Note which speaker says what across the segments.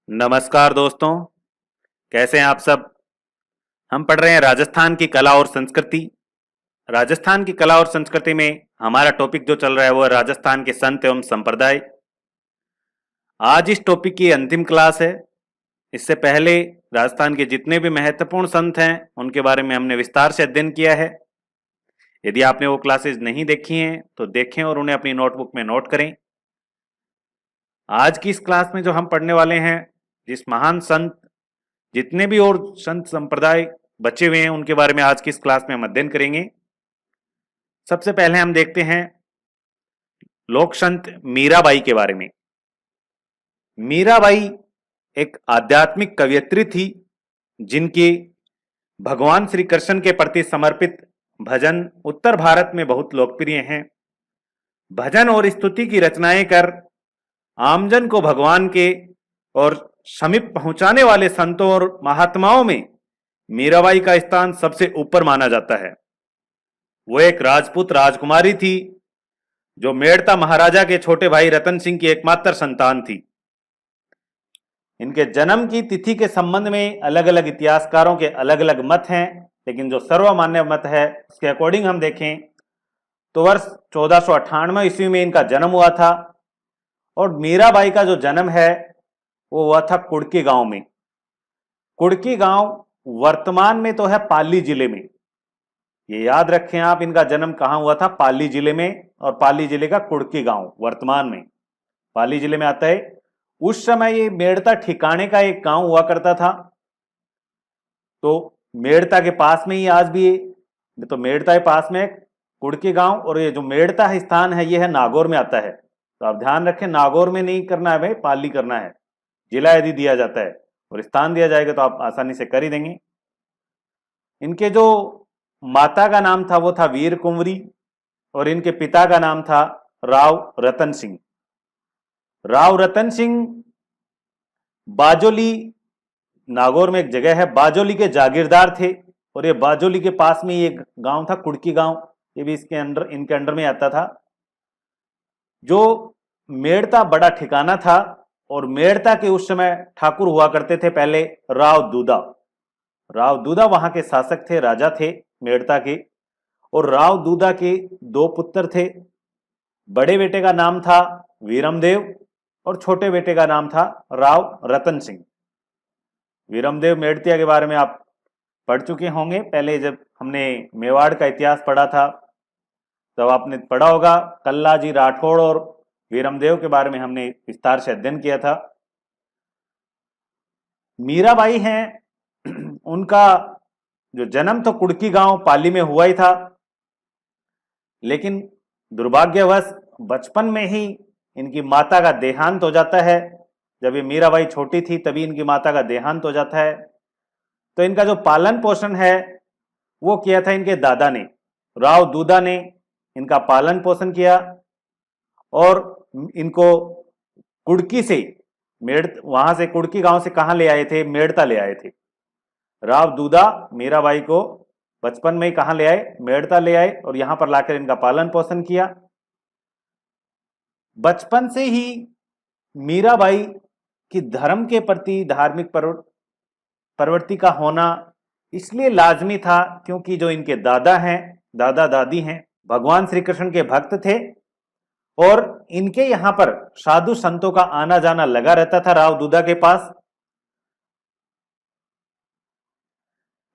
Speaker 1: नमस्कार दोस्तों। कैसे हैं आप सब। हम पढ़ रहे हैं राजस्थान की कला और संस्कृति। राजस्थान की कला और संस्कृति में हमारा टॉपिक जो चल रहा है वो है राजस्थान के संत एवं संप्रदाय। आज इस टॉपिक की अंतिम क्लास है। इससे पहले राजस्थान के जितने भी महत्वपूर्ण संत हैं उनके बारे में हमने विस्तार से अध्ययन किया है। यदि आपने वो क्लासेस नहीं देखी हैं तो देखें और उन्हें अपनी नोटबुक में नोट करें। आज की इस क्लास में जो हम पढ़ने वाले हैं, जिस महान संत, जितने भी और संत संप्रदाय बचे हुए हैं उनके बारे में आज की इस क्लास में हम अध्ययन करेंगे। सबसे पहले हम देखते हैं लोक संत मीराबाई के बारे में। मीराबाई एक आध्यात्मिक कवयित्री थी जिनकी भगवान श्री कृष्ण के प्रति समर्पित भजन उत्तर भारत में बहुत लोकप्रिय हैं। भजन और स्तुति की रचनाएं कर आमजन को भगवान के और समीप पहुंचाने वाले संतों और महात्माओं में मीराबाई का स्थान सबसे ऊपर माना जाता है। वो एक राजपूत राजकुमारी थी जो मेड़ता महाराजा के छोटे भाई रतन सिंह की एकमात्र संतान थी। इनके जन्म की तिथि के संबंध में अलग अलग इतिहासकारों के अलग अलग मत हैं, लेकिन जो सर्वमान्य मत है उसके अकॉर्डिंग हम देखें तो वर्ष 1498 ईस्वी में इनका जन्म हुआ था। और मीराबाई का जो जन्म है वो हुआ था कुड़की गांव में। कुड़की गांव वर्तमान में तो है पाली जिले में। ये याद रखें आप, इनका जन्म कहां हुआ था? पाली जिले में। और पाली जिले का कुड़की गांव वर्तमान में पाली जिले में आता है। उस समय ये मेड़ता ठिकाने का एक गांव हुआ करता था। तो मेड़ता के पास में ही आज भी, तो मेड़ता के पास में कुड़की गांव, और ये जो मेड़ता है स्थान है ये है नागौर में आता है। तो आप ध्यान रखें, नागौर में नहीं करना है भाई, पाली करना है। जिला यदि दिया जाता है और स्थान दिया जाएगा तो आप आसानी से कर ही देंगे। इनके जो माता का नाम था वो था वीर कुंवरी और इनके पिता का नाम था राव रतन सिंह। राव रतन सिंह बाजोली, नागौर में एक जगह है, बाजोली के जागीरदार थे। और ये बाजोली के पास में एक गांव था कुड़की गांव, ये भी इनके अंडर में आता था। जो मेड़ता बड़ा ठिकाना था और मेड़ता के उस समय ठाकुर हुआ करते थे पहले राव दूदा। राव दूदा वहां के शासक थे, राजा थे मेड़ता के। और राव दूदा के दो पुत्र थे। बड़े बेटे का नाम था वीरमदेव और छोटे बेटे का नाम था राव रतन सिंह। वीरमदेव मेड़तिया के बारे में आप पढ़ चुके होंगे पहले, जब हमने मेवाड़ का इतिहास पढ़ा था तब आपने पढ़ा होगा। कल्लाजी राठौड़ और वीरमदेव के बारे में हमने विस्तार से अध्ययन किया था। मीराबाई हैं, उनका जो जन्म तो कुड़की गांव पाली में हुआ ही था, लेकिन दुर्भाग्यवश बचपन में ही इनकी माता का देहांत हो जाता है। जब ये मीराबाई छोटी थी तभी इनकी माता का देहांत हो जाता है। तो इनका जो पालन पोषण है वो किया था इनके दादा ने, राव दूदा ने इनका पालन पोषण किया। और इनको कुड़की से वहां से कुड़की गांव से कहां ले आए थे? मेड़ता ले आए थे। राव दूदा मीराबाई को बचपन में ही कहां ले आए? मेड़ता ले आए और यहां पर लाकर इनका पालन पोषण किया। बचपन से ही मीराबाई की धर्म के प्रति धार्मिक प्रवृत्ति का होना इसलिए लाजमी था क्योंकि जो इनके दादा हैं, दादा दादी हैं, भगवान श्री कृष्ण के भक्त थे और इनके यहां पर साधु संतों का आना जाना लगा रहता था राव दूदा के पास।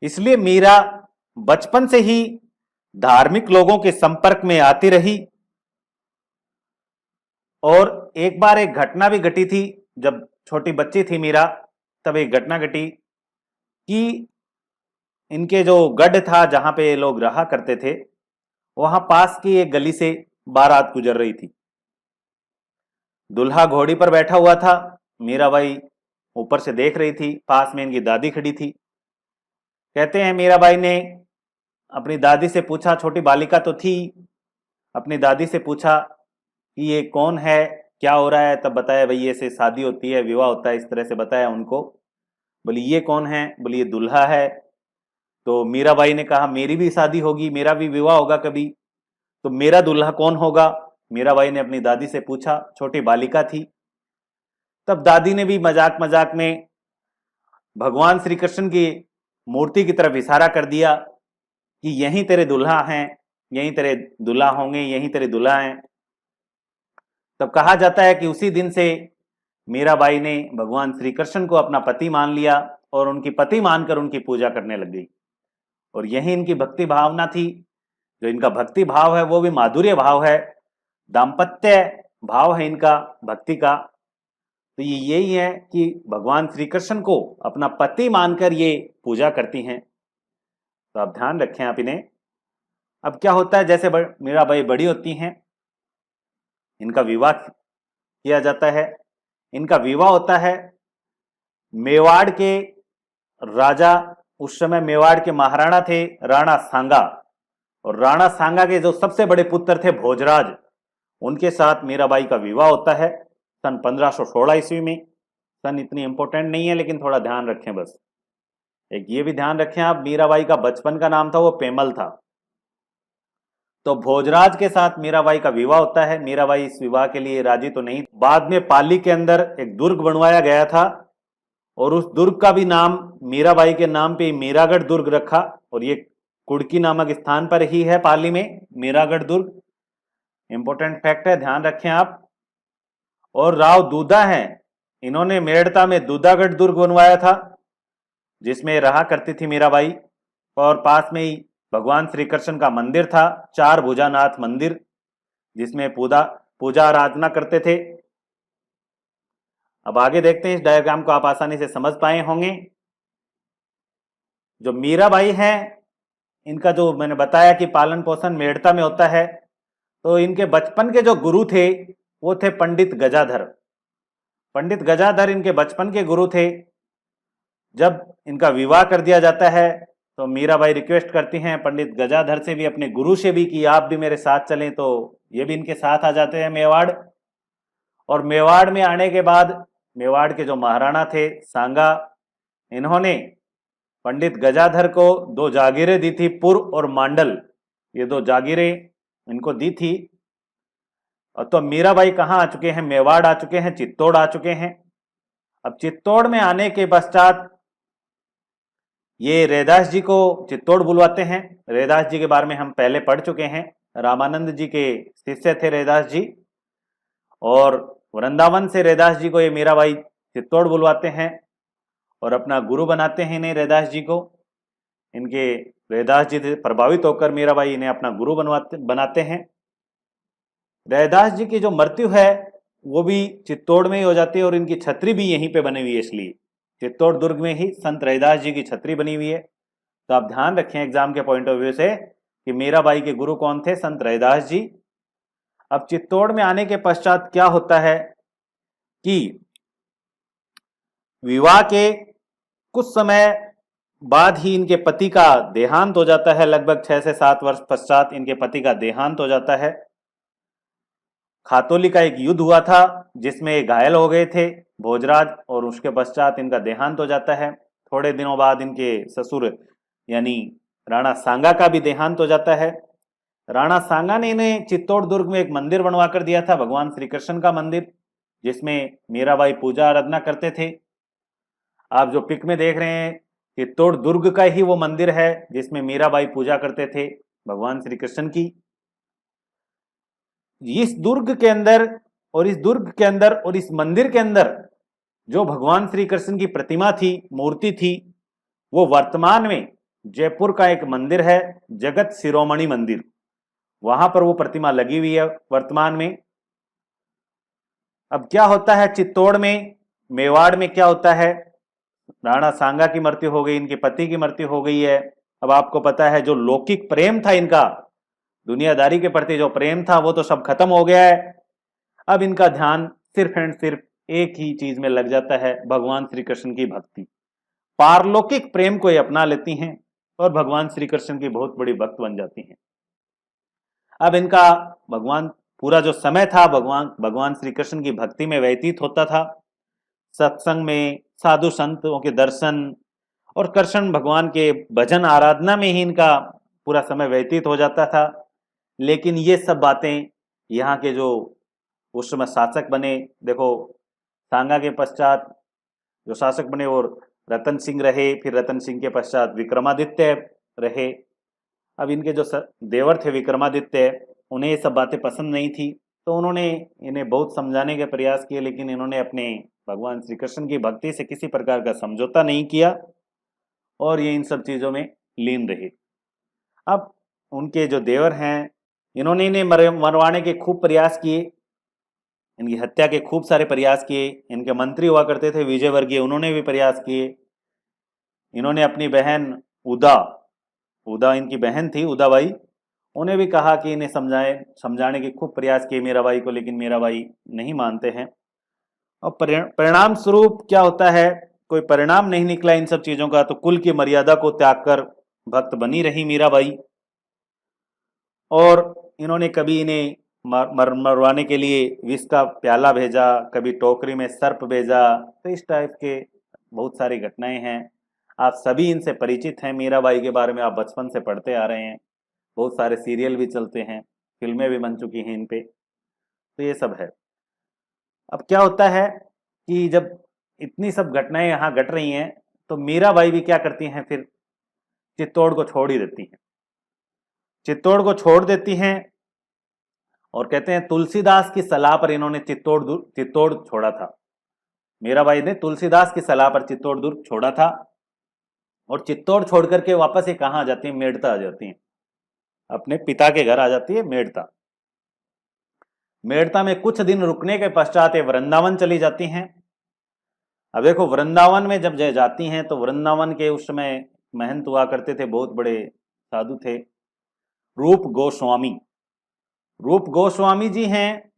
Speaker 1: इसलिए मीरा बचपन से ही धार्मिक लोगों के संपर्क में आती रही। और एक बार एक घटना भी घटी थी, जब छोटी बच्ची थी मीरा तब एक घटना घटी कि इनके जो गढ़ था जहां पे ये लोग रहा करते थे वहां पास की एक गली से बारात गुजर रही थी। दूल्हा घोड़ी पर बैठा हुआ था, मीराबाई ऊपर से देख रही थी, पास में इनकी दादी खड़ी थी। कहते हैं मीराबाई ने अपनी दादी से पूछा, छोटी बालिका तो थी, अपनी दादी से पूछा कि ये कौन है, क्या हो रहा है? तब बताया भाई ऐसे शादी होती है, विवाह होता है, इस तरह से बताया उनको। बोली ये कौन है? बोली ये दूल्हा है। तो मीराबाई ने कहा मेरी भी शादी होगी, मेरा भी विवाह होगा कभी, तो मेरा दूल्हा कौन होगा? मीराबाई ने अपनी दादी से पूछा, छोटी बालिका थी। तब दादी ने भी मजाक मजाक में भगवान श्री कृष्ण की मूर्ति की तरफ इशारा कर दिया कि यहीं तेरे दुल्हा हैं, यहीं तेरे दुल्हा होंगे, यहीं तेरे दुल्हा हैं। तब कहा जाता है कि उसी दिन से मीराबाई ने भगवान श्री कृष्ण को अपना पति मान लिया और उनकी पति मानकर उनकी पूजा करने लग गई। और यही इनकी भक्ति भावना थी। जो इनका भक्ति भाव है वो भी माधुर्य भाव है, दाम्पत्य भाव है इनका भक्ति का। तो ये यही है कि भगवान श्री कृष्ण को अपना पति मानकर ये पूजा करती हैं। तो आप ध्यान रखें आप इन्हें। अब क्या होता है, जैसे मीराबाई बड़ी होती हैं, इनका विवाह किया जाता है। इनका विवाह होता है मेवाड़ के राजा, उस समय मेवाड़ के महाराणा थे राणा सांगा, और राणा सांगा के जो सबसे बड़े पुत्र थे भोजराज, उनके साथ मीराबाई का विवाह होता है सन 1516 ईस्वी में। सन इतनी इंपॉर्टेंट नहीं है लेकिन थोड़ा ध्यान रखें बस। एक ये भी ध्यान रखें आप, मीराबाई का बचपन का नाम था वो पेमल था। तो भोजराज के साथ मीराबाई का विवाह होता है। मीराबाई इस विवाह के लिए राजी तो नहीं। बाद में पाली के अंदर एक दुर्ग बनवाया गया था और उस दुर्ग का भी नाम मीराबाई के नाम पे मीरागढ़ दुर्ग रखा, और ये कुड़की नामक स्थान पर ही है पाली में मीरागढ़ दुर्ग। इंपॉर्टेंट फैक्ट है, ध्यान रखें आप। और राव दूधा हैं, इन्होंने मेड़ता में दूधागढ़ दुर्ग बनवाया था जिसमें रहा करती थी मीराबाई। और पास में ही भगवान श्री कृष्ण का मंदिर था, चार भुजानाथ मंदिर, जिसमें पूजा आराधना करते थे। अब आगे देखते हैं, इस डायग्राम को आप आसानी से समझ पाए होंगे। जो मीराबाई हैं, इनका जो मैंने बताया कि पालन पोषण मेड़ता में होता है, तो इनके बचपन के जो गुरु थे वो थे पंडित गजाधर। पंडित गजाधर इनके बचपन के गुरु थे। जब इनका विवाह कर दिया जाता है तो मीराबाई रिक्वेस्ट करती हैं पंडित गजाधर से भी, अपने गुरु से भी, कि आप भी मेरे साथ चलें। तो ये भी इनके साथ आ जाते हैं मेवाड़। और मेवाड़ में आने के बाद मेवाड़ के जो महाराणा थे सांगा, इन्होंने पंडित गजाधर को दो जागीरें दी थी, पुर और मांडल। ये दो जागीरें इनको दी थी। और तो मीराबाई कहाँ आ चुके हैं, मेवाड़ आ चुके हैं, चित्तौड़ आ चुके हैं। अब चित्तौड़ में आने के पश्चात ये रैदास जी को चित्तौड़ बुलवाते हैं। रैदास जी के बारे में हम पहले पढ़ चुके हैं, रामानंद जी के शिष्य थे रैदास जी। और वृंदावन से रैदास जी को ये मीराबाई चित्तौड़ बुलवाते हैं और अपना गुरु बनाते हैं इन्हें, रैदास जी को। इनके रैदास जी से प्रभावित होकर मीराबाई इन्हें अपना गुरु बनाते हैं। रैदास जी की जो मृत्यु है वो भी चित्तौड़ में ही हो जाती है और इनकी छतरी भी यहीं पे बनी हुई है, इसलिए चित्तौड़ दुर्ग में ही संत रैदास जी की छतरी बनी हुई है। तो आप ध्यान रखें एग्जाम के पॉइंट ऑफ व्यू से कि मीराबाई के गुरु कौन थे, संत रैदास जी। अब चित्तौड़ में आने के पश्चात क्या होता है कि विवाह के कुछ समय बाद ही इनके पति का देहांत हो जाता है। लगभग 6 से 7 वर्ष पश्चात इनके पति का देहांत हो जाता है। खातोली का एक युद्ध हुआ था जिसमें घायल हो गए थे भोजराज, और उसके पश्चात इनका देहांत हो जाता है। थोड़े दिनों बाद इनके ससुर यानी राणा सांगा का भी देहांत हो जाता है। राणा सांगा ने इन्हें चित्तौड़ दुर्ग में एक मंदिर बनवा कर दिया था, भगवान श्री कृष्ण का मंदिर, जिसमें मीराबाई पूजा आराधना करते थे। आप जो पिक में देख रहे हैं चित्तौड़ दुर्ग का ही वो मंदिर है जिसमें मीराबाई पूजा करते थे भगवान श्री कृष्ण की। इस दुर्ग के अंदर और इस मंदिर के अंदर जो भगवान श्री कृष्ण की प्रतिमा थी, मूर्ति थी, वो वर्तमान में जयपुर का एक मंदिर है, जगत शिरोमणि मंदिर, वहां पर वो प्रतिमा लगी हुई है वर्तमान में। अब क्या होता है चित्तौड़ में, मेवाड़ में क्या होता है, राणा सांगा की मृत्यु हो गई, इनके पति की मृत्यु हो गई है। अब आपको पता है जो लौकिक प्रेम था इनका, दुनियादारी के प्रति जो प्रेम था वो तो सब खत्म हो गया है। अब इनका ध्यान सिर्फ एंड सिर्फ एक ही चीज में लग जाता है, भगवान श्री कृष्ण की भक्ति। पारलौकिक प्रेम को ये अपना लेती हैं और भगवान श्री कृष्ण की बहुत बड़ी भक्त बन जाती हैं। अब इनका पूरा जो समय था भगवान श्री कृष्ण की भक्ति में व्यतीत होता था। सत्संग में, साधु संतों के दर्शन और कृष्ण भगवान के भजन आराधना में ही इनका पूरा समय व्यतीत हो जाता था। लेकिन ये सब बातें यहाँ के जो उस समय शासक बने, देखो सांगा के पश्चात जो शासक बने वो रतन सिंह रहे, फिर रतन सिंह के पश्चात विक्रमादित्य रहे। अब इनके जो देवर थे विक्रमादित्य, उन्हें ये सब बातें पसंद नहीं थी, तो उन्होंने इन्हें बहुत समझाने के प्रयास किए, लेकिन इन्होंने अपने भगवान श्री कृष्ण की भक्ति से किसी प्रकार का समझौता नहीं किया और ये इन सब चीज़ों में लीन रहे। अब उनके जो देवर हैं, इन्होंने इन्हें मरवाने के खूब प्रयास किए, इनकी हत्या के खूब सारे प्रयास किए। इनके मंत्री हुआ करते थे विजयवर्गीय, उन्होंने भी प्रयास किए। इन्होंने अपनी बहन उदा इनकी बहन थी उदाबाई, उन्हें भी कहा कि इन्हें समझाने के खूब प्रयास किए मीराबाई को, लेकिन मीराबाई नहीं मानते हैं। और परिणाम स्वरूप क्या होता है, कोई परिणाम नहीं निकला इन सब चीजों का, तो कुल की मर्यादा को त्याग कर भक्त बनी रही मीराबाई। और इन्होंने कभी इन्हें मरवाने के लिए विष का प्याला भेजा, कभी टोकरी में सर्प भेजा, तो इस टाइप के बहुत सारी घटनाएं हैं। आप सभी इनसे परिचित हैं, मीराबाई के बारे में आप बचपन से पढ़ते आ रहे हैं, बहुत सारे सीरियल भी चलते हैं, फिल्में भी बन चुकी हैं इन पे, तो ये सब है। अब क्या होता है कि जब इतनी सब घटनाएं यहाँ घट रही हैं, तो मीराबाई भी क्या करती हैं, फिर चित्तौड़ को छोड़ ही देती हैं। चित्तौड़ को छोड़ देती हैं और कहते हैं तुलसीदास की सलाह पर इन्होंने चित्तौड़ छोड़ा था। मीराबाई ने तुलसीदास की सलाह पर चित्तौड़ दुर्ग छोड़ा था और चित्तौड़ छोड़ करके वापस ये कहाँ आ जाती है, मेड़ता आ जाती हैं, अपने पिता के घर आ जाती है मेड़ता। मेड़ता में कुछ दिन रुकने के पश्चात ये वृंदावन चली जाती हैं। अब देखो वृंदावन में जब जाती हैं तो वृंदावन के उस समय महंत हुआ करते थे, बहुत बड़े साधु थे, रूप गोस्वामी। रूप गोस्वामी जी हैं,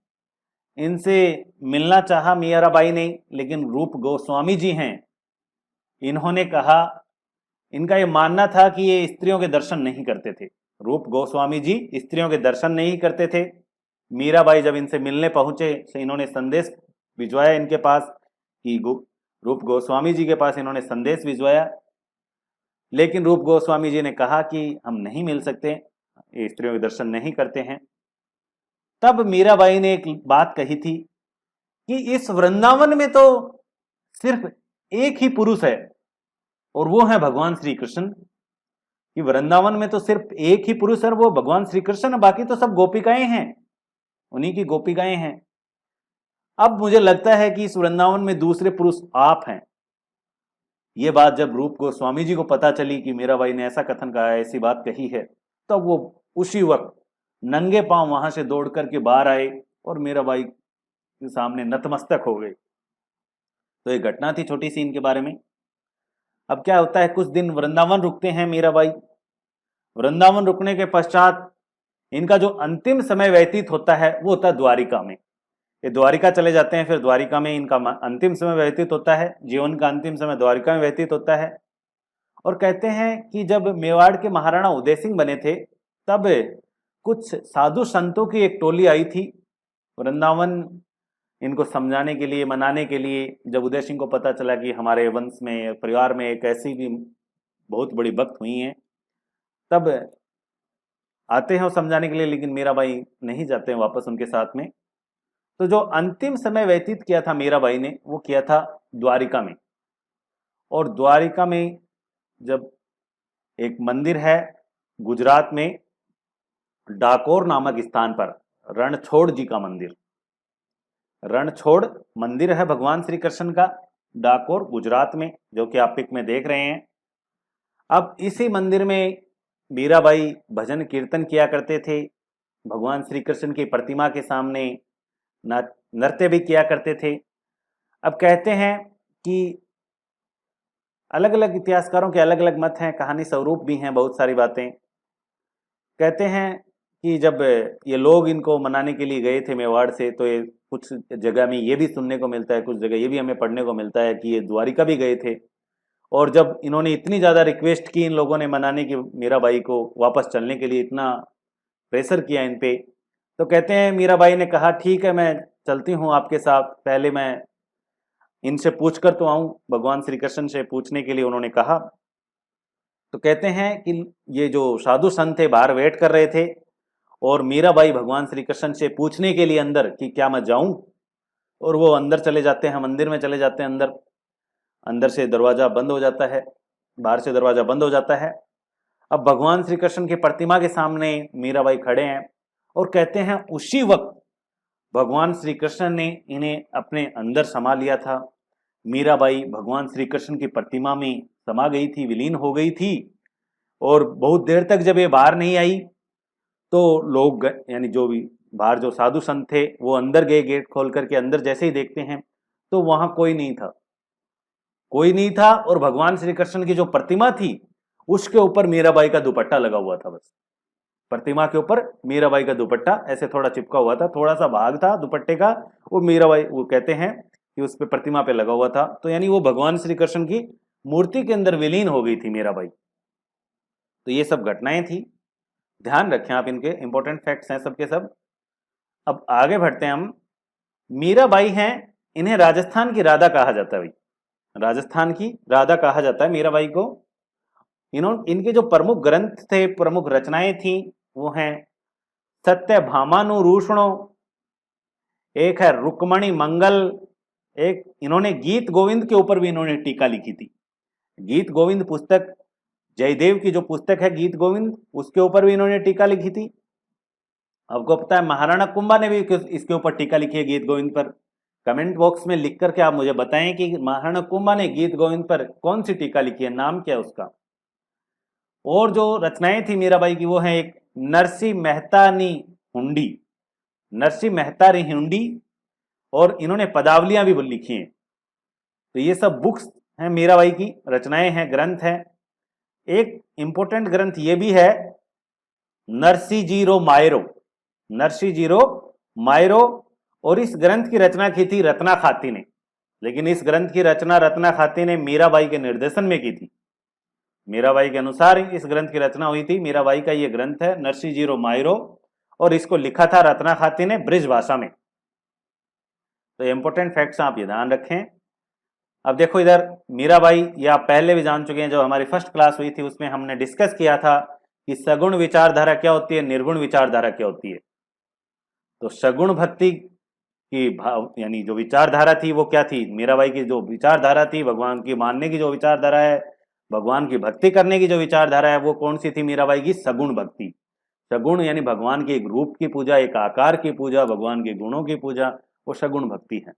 Speaker 1: इनसे मिलना चाहा मीराबाई ने, लेकिन रूप गोस्वामी जी हैं, इन्होंने कहा, इनका ये मानना था कि ये स्त्रियों के दर्शन नहीं करते थे। रूप गोस्वामी जी स्त्रियों के दर्शन नहीं करते थे। मीराबाई जब इनसे मिलने पहुंचे तो इन्होंने संदेश भिजवाया इनके पास कि रूप गोस्वामी जी के पास इन्होंने संदेश भिजवाया, लेकिन रूप गोस्वामी जी ने कहा कि हम नहीं मिल सकते, ये स्त्रियों के दर्शन नहीं करते हैं। तब मीराबाई ने एक बात कही थी कि इस वृंदावन में तो सिर्फ एक ही पुरुष है और वो है भगवान श्री कृष्ण। कि वृंदावन में तो सिर्फ एक ही पुरुष है, वो भगवान श्री कृष्ण, बाकी तो सब गोपिकाएं हैं, उन्हीं की गोपिकाएं हैं। अब मुझे लगता है कि इस वृंदावन में दूसरे पुरुष आप हैं। ये बात जब रूप गोस्वामी जी को पता चली कि मीराबाई ने ऐसा कथन कहा है, ऐसी बात कही है, तब वो उसी वक्त नंगे पांव वहां से दौड़ करके बाहर आए और मीराबाई के सामने नतमस्तक हो गए। तो ये घटना थी छोटी सी इनके बारे में। अब क्या होता है, कुछ दिन वृंदावन रुकते हैं मीराबाई। वृंदावन रुकने के पश्चात इनका जो अंतिम समय व्यतीत होता है वो होता है द्वारिका में। ये द्वारिका चले जाते हैं, फिर द्वारिका में इनका अंतिम समय व्यतीत होता है, जीवन का अंतिम समय द्वारिका में व्यतीत होता है। और कहते हैं कि जब मेवाड़ के महाराणा उदय सिंह बने थे, तब कुछ साधु संतों की एक टोली आई थी वृंदावन इनको समझाने के लिए, मनाने के लिए। जब उदय सिंह को पता चला कि हमारे वंश में, परिवार में एक ऐसी भी बहुत बड़ी भक्त हुई हैं, तब आते हैं वो समझाने के लिए, लेकिन मीराबाई नहीं जाते हैं वापस उनके साथ में। तो जो अंतिम समय व्यतीत किया था मीराबाई ने, वो किया था द्वारिका में। और द्वारिका में जब एक मंदिर है गुजरात में, डाकोर नामक स्थान पर, रणछोड़ जी का मंदिर, रणछोड़ मंदिर है भगवान श्री कृष्ण का, डाकोर गुजरात में, जो कि आप पिक में देख रहे हैं। अब इसी मंदिर में मीराबाई भजन कीर्तन किया करते थे, भगवान श्री कृष्ण की प्रतिमा के सामने नृत्य भी किया करते थे। अब कहते हैं कि अलग अलग इतिहासकारों के अलग अलग मत हैं, कहानी स्वरूप भी हैं बहुत सारी बातें। कहते हैं कि जब ये लोग इनको मनाने के लिए गए थे मेवाड़ से, तो ये कुछ जगह में ये भी सुनने को मिलता है, कुछ जगह ये भी हमें पढ़ने को मिलता है कि ये द्वारिका भी गए थे। और जब इन्होंने इतनी ज़्यादा रिक्वेस्ट की इन लोगों ने मनाने की मीराबाई को वापस चलने के लिए, इतना प्रेशर किया इन पे, तो कहते हैं मीराबाई ने कहा ठीक है मैं चलती हूँ आपके साथ, पहले मैं इनसे पूछ कर तो आऊँ, भगवान श्री कृष्ण से पूछने के लिए उन्होंने कहा। तो कहते हैं कि ये जो साधु संत थे बाहर वेट कर रहे थे और मीराबाई भगवान श्री कृष्ण से पूछने के लिए अंदर कि क्या मैं जाऊं, और वो अंदर चले जाते हैं, मंदिर में चले जाते हैं। अंदर अंदर से दरवाजा बंद हो जाता है, बाहर से दरवाजा बंद हो जाता है। अब भगवान श्री कृष्ण की प्रतिमा के सामने मीराबाई खड़े हैं और कहते हैं उसी वक्त भगवान श्री कृष्ण ने इन्हें अपने अंदर समा लिया था। मीराबाई भगवान श्री कृष्ण की प्रतिमा में समा गई थी, विलीन हो गई थी। और बहुत देर तक जब ये बाहर नहीं आई तो लोग यानी जो भी बाहर जो साधु संत थे वो अंदर गए, गेट खोल करके अंदर जैसे ही देखते हैं तो वहां कोई नहीं था, कोई नहीं था। और भगवान श्री कृष्ण की जो प्रतिमा थी उसके ऊपर मीराबाई का दुपट्टा लगा हुआ था। बस प्रतिमा के ऊपर मीराबाई का दुपट्टा ऐसे थोड़ा चिपका हुआ था, थोड़ा सा भाग था दुपट्टे का, वो मीराबाई वो कहते हैं कि उस पे प्रतिमा पे लगा हुआ था। तो यानी वो भगवान श्री कृष्ण की मूर्ति के अंदर विलीन हो गई थी मीराबाई। तो ये सब घटनाएं थी, ध्यान रखें आप, इनके इंपॉर्टेंट फैक्ट्स हैं सबके सब। अब आगे बढ़ते हैं हम। मीराबाई हैं, इन्हें राजस्थान की राधा कहा जाता है भाई, राजस्थान की राधा कहा जाता है मीराबाई को। इनके जो प्रमुख ग्रंथ थे, प्रमुख रचनाएं थी, वो हैं सत्यभामानुरूषणो, एक है रुक्मणी मंगल, एक इन्होंने गीत गोविंद के ऊपर भी इन्होंने टीका लिखी थी। गीत गोविंद पुस्तक, जयदेव की जो पुस्तक है गीत गोविंद, उसके ऊपर भी इन्होंने टीका लिखी थी। आपको पता है महाराणा कुंभा ने भी इसके ऊपर टीका लिखी है गीत गोविंद पर। कमेंट बॉक्स में लिख करके आप मुझे बताएं कि महाराणा कुंभा ने गीत गोविंद पर कौन सी टीका लिखी है, नाम क्या है उसका। और जो रचनाएं थी मीराबाई की वो है एक नरसिंह मेहतानी हुंडी, नरसिंह मेहतानी हुंडी, और इन्होंने पदावलियां भी लिखी हैं। तो ये सब बुक्स हैं, मीराबाई की रचनाएं हैं, ग्रंथ हैं। एक इंपॉर्टेंट ग्रंथ ये भी है नरसिंहजीरो मायरो, नरसिंहजीरो मायरो, और इस ग्रंथ की रचना की थी रत्ना खाती ने। लेकिन इस ग्रंथ की रचना रत्ना खाती ने मीराबाई के निर्देशन में की थी, मीराबाई के अनुसार इस ग्रंथ की रचना हुई थी। मीराबाई का ये ग्रंथ है नरसिंहजीरो मायरो, और इसको लिखा था रत्ना खाती ने ब्रिज भाषा में। तो इंपॉर्टेंट फैक्ट्स आप ये ध्यान रखें। अब देखो इधर मीराबाई, ये आप पहले भी जान चुके हैं, जो हमारी फर्स्ट क्लास हुई थी उसमें हमने डिस्कस किया था कि सगुण विचारधारा क्या होती है, निर्गुण विचारधारा क्या होती है। तो सगुण भक्ति की भाव यानी जो विचारधारा थी वो क्या थी, मीराबाई की जो विचारधारा थी, भगवान की मानने की जो विचारधारा है, भगवान की भक्ति करने की जो विचारधारा है, वो कौन सी थी मीराबाई की, सगुण भक्ति। सगुण यानी भगवान के एक रूप की पूजा, एक आकार की पूजा, भगवान के गुणों की पूजा, वो सगुण भक्ति है।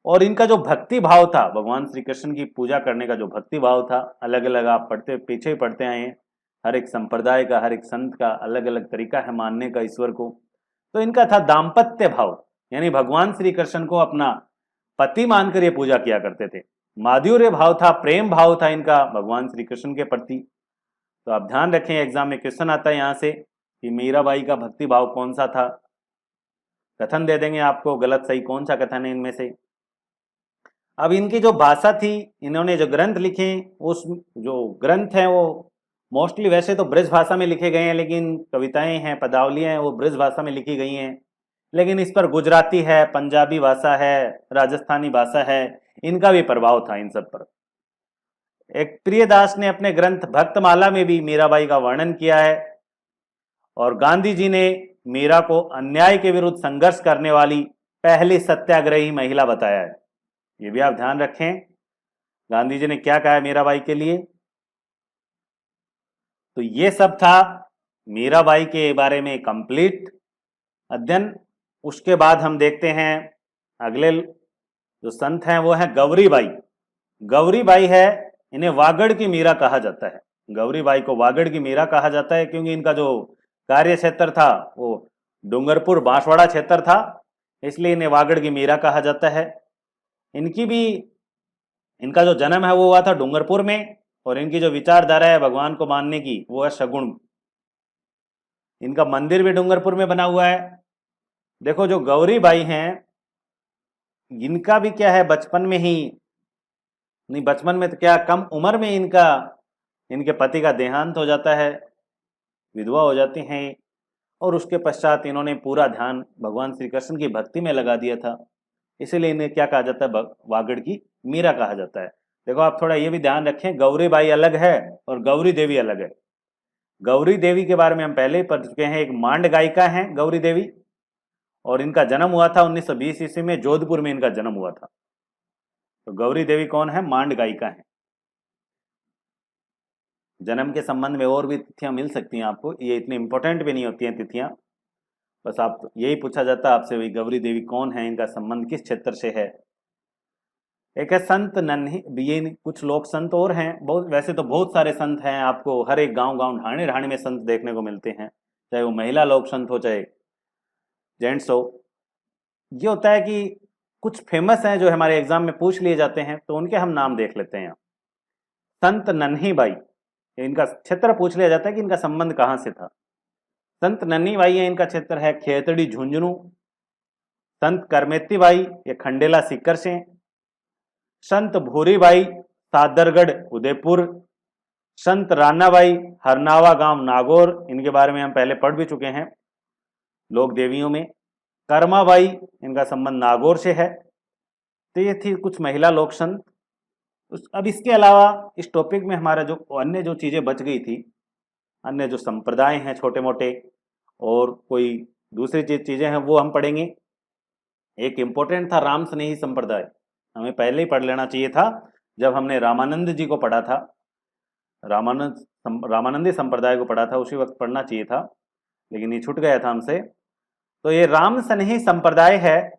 Speaker 1: और इनका जो भक्ति भाव था, भगवान श्री कृष्ण की पूजा करने का जो भक्ति भाव था, अलग अलग आप पढ़ते पीछे ही पढ़ते आए हैं, हर एक संप्रदाय का, हर एक संत का अलग अलग तरीका है मानने का ईश्वर को। तो इनका था दाम्पत्य भाव, यानी भगवान श्री कृष्ण को अपना पति मानकर ये पूजा किया करते थे। माधुर्य भाव था, प्रेम भाव था इनका भगवान श्री कृष्ण के प्रति। तो आप ध्यान रखें, एग्जाम में क्वेश्चन आता है यहाँ से कि मीराबाई का भक्ति भाव कौन सा था। कथन दे देंगे आपको, गलत सही कौन सा कथन है इनमें से। अब इनकी जो भाषा थी, इन्होंने जो ग्रंथ लिखे, उस जो ग्रंथ हैं वो मोस्टली वैसे तो ब्रज भाषा में लिखे गए हैं, लेकिन कविताएं हैं, पदावलियां हैं, वो ब्रज भाषा में लिखी गई हैं। लेकिन इस पर गुजराती है, पंजाबी भाषा है, राजस्थानी भाषा है, इनका भी प्रभाव था इन सब पर। एक प्रियदास ने अपने ग्रंथ भक्तमाला में भी मीराबाई का वर्णन किया है, और गांधी जी ने मीरा को अन्याय के विरुद्ध संघर्ष करने वाली पहली सत्याग्रही महिला बताया है। ये भी आप ध्यान रखें, गांधी जी ने क्या कहा है मीराबाई के लिए। तो ये सब था मीराबाई के बारे में कंप्लीट अध्ययन। उसके बाद हम देखते हैं अगले जो संत हैं वो हैं गौरीबाई। गौरीबाई है, इन्हें वागड़ की मीरा कहा जाता है। गौरीबाई को वागड़ की मीरा कहा जाता है क्योंकि इनका जो कार्य क्षेत्र था वो डूंगरपुर बांसवाड़ा क्षेत्र था, इसलिए इन्हें वागड़ की मीरा कहा जाता है। इनका जो जन्म है वो हुआ था डूंगरपुर में, और इनकी जो विचारधारा है भगवान को मानने की वो है सगुण। इनका मंदिर भी डूंगरपुर में बना हुआ है। देखो जो गौरीबाई हैं, इनका भी क्या है, बचपन में ही नहीं, बचपन में तो क्या, कम उम्र में इनके पति का देहांत हो जाता है, विधवा हो जाती हैं, और उसके पश्चात इन्होंने पूरा ध्यान भगवान श्री कृष्ण की भक्ति में लगा दिया था, इसीलिए इन्हें क्या कहा जाता है, वागड़ की मीरा कहा जाता है। देखो आप थोड़ा ये भी ध्यान रखें, गौरीबाई अलग है और गौरी देवी अलग है। गौरी देवी के बारे में हम पहले ही पढ़ चुके हैं, एक मांड गायिका हैं गौरी देवी, और इनका जन्म हुआ था 1920 ईस्वी में, जोधपुर में इनका जन्म हुआ था। तो गौरी देवी कौन है? मांड गायिका है। जन्म के संबंध में और भी तिथियां मिल सकती हैं आपको, ये इतनी इंपॉर्टेंट भी नहीं होती हैं तिथियां, बस आप यही पूछा जाता है आपसे, वही गौरी देवी कौन है, इनका संबंध किस क्षेत्र से है। एक है संत नन्ही, ये कुछ लोक संत और हैं, बहुत वैसे तो बहुत सारे संत हैं, आपको हर एक गांव गांव ढाणे ढाणे में संत देखने को मिलते हैं, चाहे वो महिला लोक संत हो चाहे जेंट्स हो। ये होता है कि कुछ फेमस हैं जो हमारे एग्जाम में पूछ लिए जाते हैं, तो उनके हम नाम देख लेते हैं। संत नन्ही बाई, इनका क्षेत्र पूछ लिया जाता है कि इनका संबंध कहाँ से था। संत नन्ही बाई है, इनका क्षेत्र है खेतड़ी झुंझुनू। संत करमेती बाई ये खंडेला सीकर से। संत भूरीबाई सादरगढ़ उदयपुर। संत रानाबाई हरनावा गांव नागौर, इनके बारे में हम पहले पढ़ भी चुके हैं लोक देवियों में। कर्माबाई, इनका संबंध नागौर से है। तो ये थी कुछ महिला लोक संत। अब इसके अलावा इस टॉपिक में हमारा जो अन्य जो चीजें बच गई थी, अन्य जो संप्रदाय हैं छोटे मोटे और कोई दूसरी चीजें हैं, वो हम पढ़ेंगे। एक इंपॉर्टेंट था राम स्नेही संप्रदाय, हमें पहले ही पढ़ लेना चाहिए था जब हमने रामानंद जी को पढ़ा था, रामानंदी संप्रदाय को पढ़ा था, उसी वक्त पढ़ना चाहिए था, लेकिन ये छूट गया था हमसे। तो ये राम स्नेही संप्रदाय है,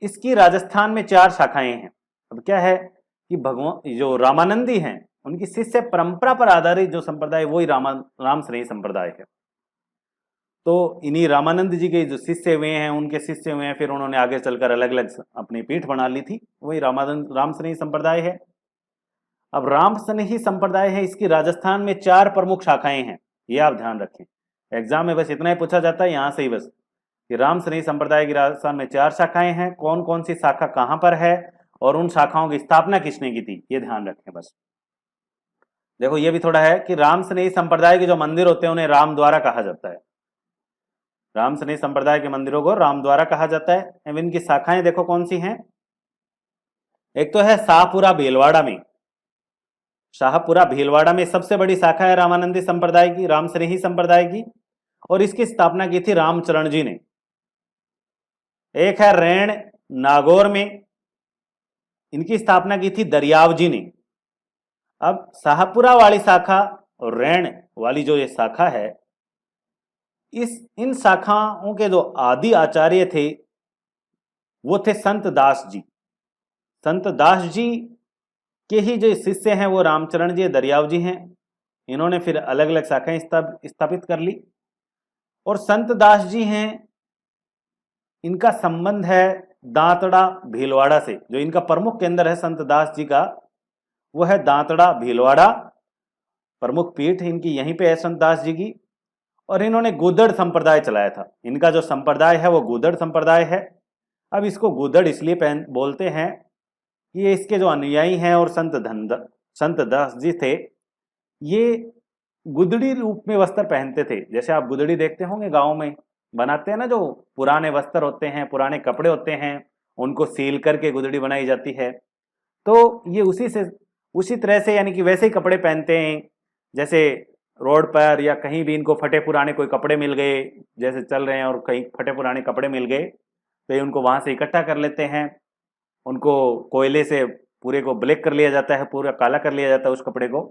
Speaker 1: इसकी राजस्थान में 4 शाखाएं हैं। अब क्या है कि भगवान जो रामानंदी हैं उनकी शिष्य परंपरा पर आधारित जो संप्रदाय वही राम स्नेही संप्रदाय है। तो इन्हीं रामानंद जी के जो शिष्य हुए हैं, उनके शिष्य हुए हैं, फिर उन्होंने आगे चलकर अलग अलग अपनी पीठ बना ली थी, वही राम स्नेही संप्रदाय है। अब राम स्नेही संप्रदाय है, इसकी राजस्थान में 4 प्रमुख शाखाएं हैं, ये आप ध्यान रखें। एग्जाम में बस इतना ही पूछा जाता है यहाँ से ही बस, कि राम स्नेही संप्रदाय की राजस्थान में 4 शाखाएं हैं, कौन कौन सी शाखा कहाँ पर है और उन शाखाओं की स्थापना किसने की थी, ये ध्यान रखें बस। देखो ये भी थोड़ा है कि राम स्नेही संप्रदाय के जो मंदिर होते हैं उन्हें राम द्वारा कहा जाता है। राम स्नेही संप्रदाय के मंदिरों को राम द्वारा कहा जाता है। अब इनकी शाखाएं देखो कौन सी हैं। एक तो है शाहपुरा भीलवाड़ा में, शाहपुरा भीलवाड़ा में सबसे बड़ी शाखा है रामानंदी संप्रदाय की, राम स्नेही संप्रदाय की, और इसकी स्थापना की थी रामचरण जी ने। एक है रैण नागौर में, इनकी स्थापना की थी दरियाव जी ने। अब शाहपुरा वाली शाखा और रैण वाली जो ये शाखा है, इन शाखाओं के जो आदि आचार्य थे वो थे संत दास जी। संत दास जी के ही जो शिष्य हैं वो रामचरण जी दरियाव जी हैं। इन्होंने फिर अलग अलग शाखाएं स्थापित कर ली। और संत दास जी हैं, इनका संबंध है दांतड़ा भीलवाड़ा से। जो इनका प्रमुख केंद्र है संत दास जी का, वो है दांतड़ा भीलवाड़ा, प्रमुख पीठ इनकी यहीं पे है संत दास जी की। और इन्होंने गुदड़ संप्रदाय चलाया था। इनका जो संप्रदाय है वो गुदड़ संप्रदाय है। अब इसको गुदड़ इसलिए बोलते हैं कि ये इसके जो अनुयायी हैं और संत दास जी थे, ये गुदड़ी रूप में वस्त्र पहनते थे। जैसे आप गुदड़ी देखते होंगे गाँव में बनाते हैं ना, जो पुराने वस्त्र होते हैं, पुराने कपड़े होते हैं, उनको सील करके गुदड़ी बनाई जाती है। तो ये उसी तरह से, यानी कि वैसे ही कपड़े पहनते हैं। जैसे रोड पर या कहीं भी इनको फटे पुराने कोई कपड़े मिल गए, जैसे चल रहे हैं और कहीं फटे पुराने कपड़े मिल गए, तो ये उनको वहां से इकट्ठा कर लेते हैं। उनको कोयले से पूरे को ब्लैक कर लिया जाता है, पूरा काला कर लिया जाता है उस कपड़े को।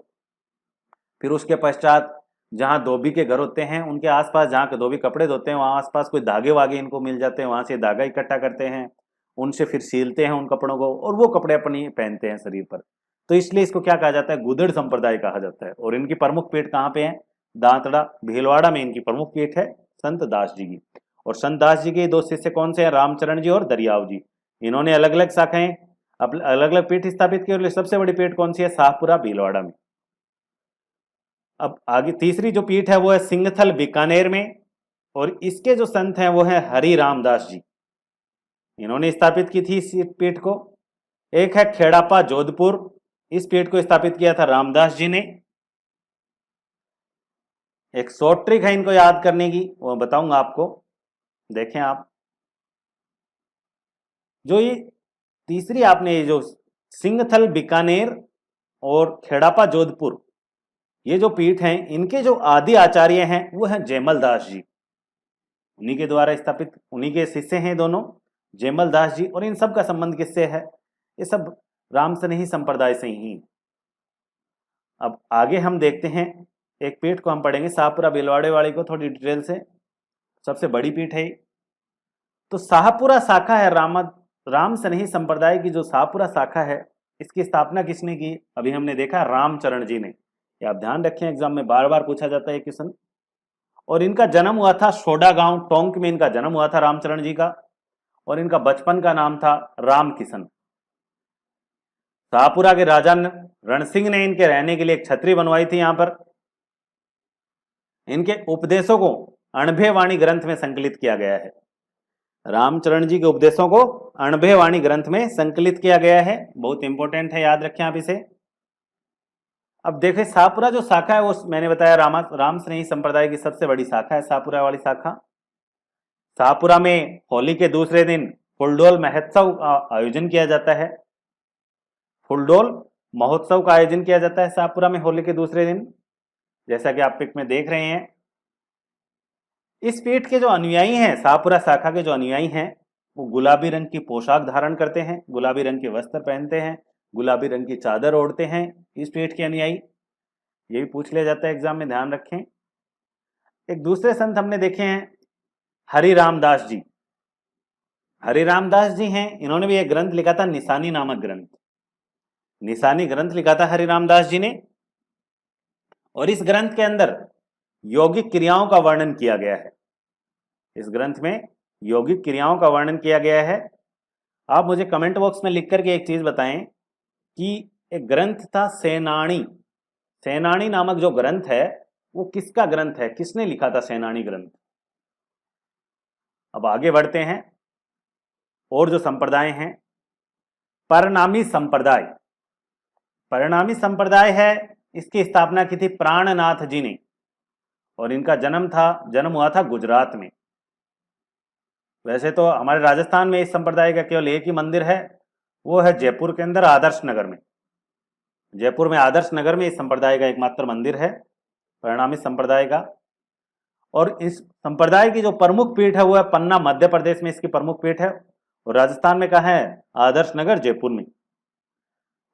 Speaker 1: फिर उसके पश्चात जहाँ धोबी के घर होते हैं उनके आसपास, जहाँ धोबी कपड़े धोते हैं वहाँ आसपास कोई धागे वागे इनको मिल जाते हैं, वहां से धागा इकट्ठा करते हैं, उनसे फिर सीलते हैं उन कपड़ों को और वो कपड़े अपनी पहनते हैं शरीर पर। तो इसलिए इसको क्या कहा जाता है, गुदड़ संप्रदाय कहा जाता है। और इनकी प्रमुख पीठ कहाँ पे है, दांतड़ा भीलवाड़ा में इनकी प्रमुख पीठ है संत दास जी की। और संत दास जी के 2 शिष्य कौन से हैं, रामचरण जी और दरियाव जी। इन्होंने अलग अलग शाखाएं, अलग अलग पीठ स्थापित की, और सबसे बड़ी पीठ कौन सी है, शाहपुरा भीलवाड़ा में। अब आगे तीसरी जो पीठ है वो है सिंगथल बीकानेर में, और इसके जो संत हैं वो है हरि रामदास जी, इन्होंने स्थापित की थी इस पीठ को। एक है खेड़ापा जोधपुर, इस पीठ को स्थापित किया था रामदास जी ने। एक शॉर्ट ट्रिक है इनको याद करने की, वो बताऊंगा आपको, देखें आप। जो ये तीसरी आपने ये जो सिंगथल बीकानेर और खेड़ापा जोधपुर, ये जो पीठ हैं, इनके जो आदि आचार्य हैं वो हैं जयमल दास जी। उन्हीं के द्वारा स्थापित, उन्हीं के शिष्य हैं दोनों, जयमल दास जी। और इन सब का संबंध किससे है? ये सब रामसनेही संप्रदाय से ही। अब आगे हम देखते हैं, एक पीठ को हम पढ़ेंगे, शाहपुरा भिलवाड़े वाली को थोड़ी डिटेल से। सबसे बड़ी पीठ है। तो शाहपुरा शाखा है रामसनेही संप्रदाय की जो शाहपुरा शाखा है, इसकी स्थापना किसने की? अभी हमने देखा रामचरण जी ने। ये आप ध्यान रखें, एग्जाम में बार बार पूछा जाता है क्वेश्चन। और इनका जन्म हुआ था सोडा गांव टोंक में, इनका जन्म हुआ था रामचरण जी का। और इनका बचपन का नाम था राम किशन। शाहपुरा के राजा रणसिंह ने इनके रहने के लिए एक छतरी बनवाई थी यहां पर। इनके उपदेशों को अणभे वाणी ग्रंथ में संकलित किया गया है। रामचरण जी के उपदेशों को अणभे वाणी ग्रंथ में संकलित किया गया है। बहुत इंपॉर्टेंट है, याद रखें आप इसे। अब देखें, शाहपुरा जो शाखा है वो मैंने बताया रामसनेही संप्रदाय की सबसे बड़ी शाखा है शाहपुरा वाली शाखा। शाहपुरा में होली के दूसरे दिन फुलडोल महोत्सव का आयोजन किया जाता है। फुलडोल महोत्सव का आयोजन किया जाता है शाहपुरा में होली के दूसरे दिन, जैसा कि आप पिक में देख रहे हैं। इस पीठ के जो अनुयायी हैं, शाहपुरा शाखा के जो अनुयायी हैं, वो गुलाबी रंग की पोशाक धारण करते हैं, गुलाबी रंग के वस्त्र पहनते हैं, गुलाबी रंग की चादर ओढ़ते हैं इस पीठ के अनुयायी। ये भी पूछ लिया जाता है एग्जाम में, ध्यान रखें। एक दूसरे संत हमने देखे हैं, हरिराम दास जी। हरिराम दास जी हैं, इन्होंने भी एक ग्रंथ लिखा था, निशानी नामक ग्रंथ। निशानी ग्रंथ लिखा था हरिराम दास जी ने। और इस ग्रंथ के अंदर यौगिक क्रियाओं का वर्णन किया गया है। इस ग्रंथ में यौगिक क्रियाओं का वर्णन किया गया है। आप मुझे कमेंट बॉक्स में लिख करके एक चीज बताएं कि एक ग्रंथ था सेनानी। सेनानी नामक जो ग्रंथ है वो किसका ग्रंथ है? किसने लिखा था सेनानी ग्रंथ? अब आगे बढ़ते हैं। और जो संप्रदाय हैं, परनामी संप्रदाय। परनामी संप्रदाय है, इसकी स्थापना की थी प्राणनाथ जी ने। और इनका जन्म हुआ था गुजरात में। वैसे तो हमारे राजस्थान में इस संप्रदाय का केवल एक ही मंदिर है, वो है जयपुर के अंदर आदर्श नगर में। जयपुर में आदर्श नगर में इस संप्रदाय का एकमात्र मंदिर है, परिणामी संप्रदाय का। और इस संप्रदाय की जो प्रमुख पीठ है वो है पन्ना, मध्य प्रदेश में इसकी प्रमुख पीठ है। और राजस्थान में कहाँ है? आदर्श नगर जयपुर में।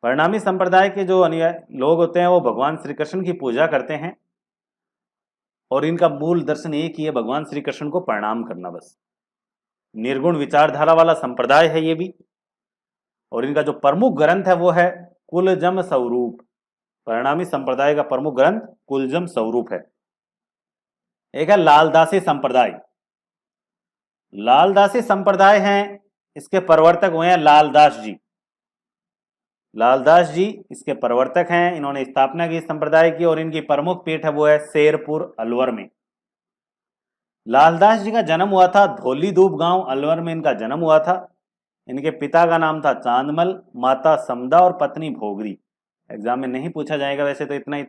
Speaker 1: परिणामी संप्रदाय के जो अनुयायी लोग होते हैं वो भगवान श्री कृष्ण की पूजा करते हैं। और इनका मूल दर्शन एक ही है, भगवान श्री कृष्ण को प्रणाम करना बस। निर्गुण विचारधारा वाला संप्रदाय है ये भी। और इनका जो प्रमुख ग्रंथ है वो है कुलजम स्वरूप। परिणामी संप्रदाय का प्रमुख ग्रंथ कुलजम स्वरूप है। एक है लालदासी संप्रदाय। लालदासी संप्रदाय हैं, इसके प्रवर्तक हुए हैं लालदास जी। लालदास जी इसके प्रवर्तक हैं, इन्होंने स्थापना की संप्रदाय की। और इनकी प्रमुख पीठ है वो है शेरपुर अलवर में। लालदास जी का जन्म हुआ था धौलीधूप गांव अलवर में, इनका जन्म हुआ था। इनके पिता का नाम था चांदमल, माता समदा और पत्नी भोगरी। एग्जाम में नहीं पूछा जाएगा वैसे तो इतना ही,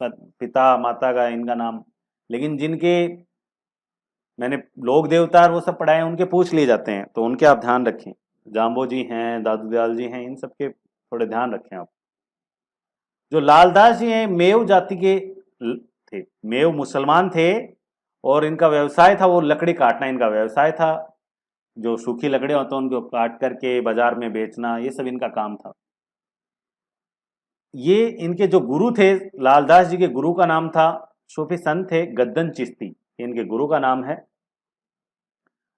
Speaker 1: पिता माता का इनका नाम, लेकिन जिनके मैंने लोक देवता और वो सब पढ़ाए उनके पूछ लिए जाते हैं, तो उनके आप ध्यान रखें। जाम्बो जी हैं, दादू दयाल जी हैं, इन सबके थोड़े ध्यान रखें आप। जो लालदास जी हैं मेव जाति के थे, मेव मुसलमान थे। और इनका व्यवसाय था वो लकड़ी काटना, इनका व्यवसाय था। जो सूखी लकड़ी होती है उनको काट करके बाजार में बेचना, ये सब इनका काम था। ये इनके जो गुरु थे, लालदास जी के गुरु का नाम था, सूफी संत थे गद्दन चिश्ती, इनके गुरु का नाम है।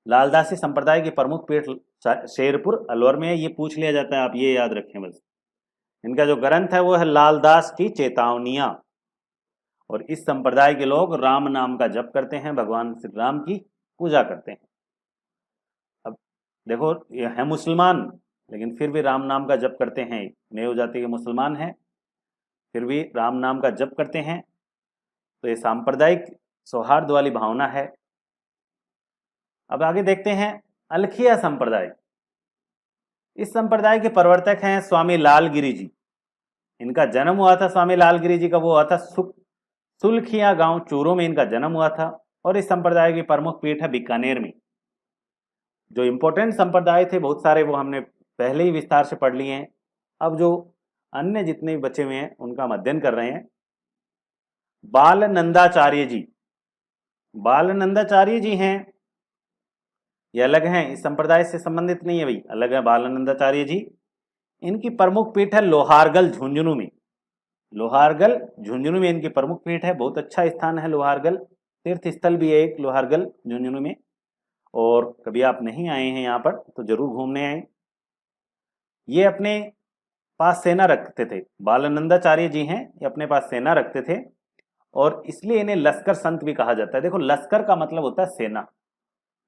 Speaker 1: लालदासी संप्रदाय की प्रमुख पीठ शेरपुर अलवर में है, ये पूछ लिया जाता है, आप ये याद रखें बस। इनका जो ग्रंथ है वो है लालदास की चेतावनियां। और इस संप्रदाय के लोग राम नाम का जप करते हैं, भगवान श्री राम की पूजा करते हैं। अब देखो, ये है मुसलमान लेकिन फिर भी राम नाम का जप करते हैं। मेव जाति के मुसलमान हैं फिर भी राम नाम का जप करते हैं। तो ये सांप्रदायिक सौहार्द वाली भावना है। अब आगे देखते हैं अलखिया संप्रदाय। इस संप्रदाय के प्रवर्तक हैं स्वामी लालगिरी जी। इनका जन्म हुआ था, स्वामी लालगिरी जी का वो हुआ था सुलखिया गांव चूरू में इनका जन्म हुआ था। और इस संप्रदाय की प्रमुख पीठ है बीकानेर में। जो इंपॉर्टेंट संप्रदाय थे बहुत सारे वो हमने पहले ही विस्तार से पढ़ लिए हैं। अब जो अन्य जितने भी बचे हुए हैं उनका हम अध्ययन कर रहे हैं। बालनंदाचार्य जी। बालनंदाचार्य जी हैं, ये अलग हैं, इस संप्रदाय से संबंधित नहीं है भाई, अलग है बालानंदाचार्य जी। इनकी प्रमुख पीठ है लोहारगल झुंझुनू में। लोहारगल झुंझुनू में इनकी प्रमुख पीठ है। बहुत अच्छा स्थान है लोहारगल, तीर्थ स्थल भी है एक लोहारगल झुंझुनू में। और कभी आप नहीं आए हैं यहाँ पर तो जरूर घूमने आए। ये अपने पास सेना रखते थे, बालानंदाचार्य जी हैं, ये अपने पास सेना रखते थे और इसलिए इन्हें लश्कर संत भी कहा जाता है। देखो लश्कर का मतलब होता है सेना,